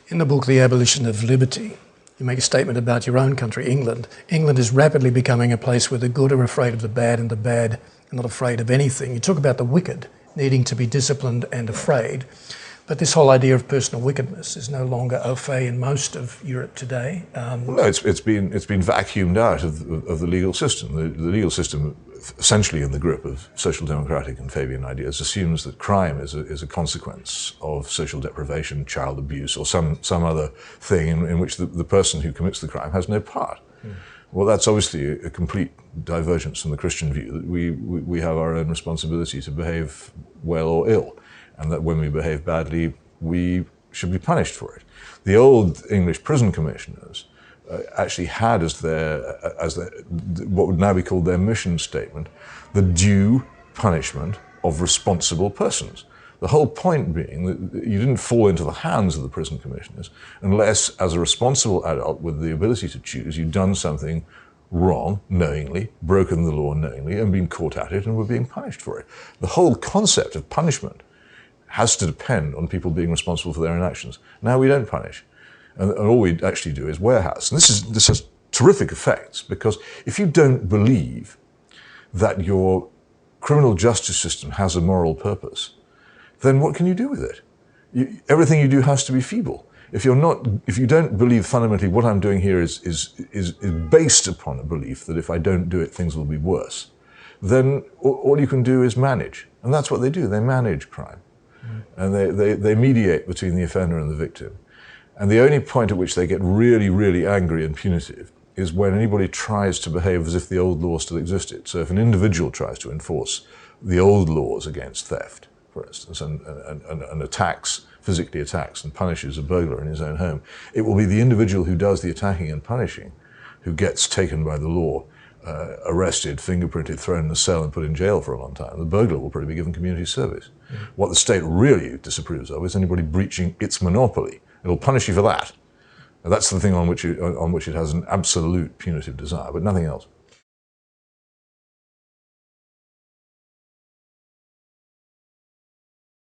In the book, The Abolition of Liberty, you make a statement about your own country, England. England is rapidly becoming a place where the good are afraid of the bad and the bad are not afraid of anything. You talk about the wicked needing to be disciplined and afraid, but this whole idea of personal wickedness is no longer au fait in most of Europe today. No, it's been vacuumed out of the legal system. The legal system, essentially in the grip of social democratic and Fabian ideas, assumes that crime is a consequence of social deprivation, child abuse, or some other thing in which the person who commits the crime has no part. Well, that's obviously a complete divergence from the Christian view that we have our own responsibility to behave well or ill, and that when we behave badly, we should be punished for it. The old English prison commissioners actually had as their what would now be called their mission statement, the due punishment of responsible persons. The whole point being that you didn't fall into the hands of the prison commissioners unless, as a responsible adult with the ability to choose, you'd done something wrong knowingly, broken the law knowingly, and been caught at it and were being punished for it. The whole concept of punishment has to depend on people being responsible for their own actions. Now we don't punish. And all we actually do is warehouse. And this has terrific effects, because if you don't believe that your criminal justice system has a moral purpose, then what can you do with it? Everything you do has to be feeble. If you don't believe fundamentally what I'm doing here is based upon a belief that if I don't do it, things will be worse, then all you can do is manage. And that's what they do. They manage crime. And they mediate between the offender and the victim. And the only point at which they get really, really angry and punitive is when anybody tries to behave as if the old law still existed. So if an individual tries to enforce the old laws against theft, for instance, and physically attacks and punishes a burglar in his own home, it will be the individual who does the attacking and punishing who gets taken by the law, arrested, fingerprinted, thrown in a cell and put in jail for a long time. The burglar will probably be given community service. What the state really disapproves of is anybody breaching its monopoly. It'll punish you for that. And that's the thing on which it has an absolute punitive desire, but nothing else.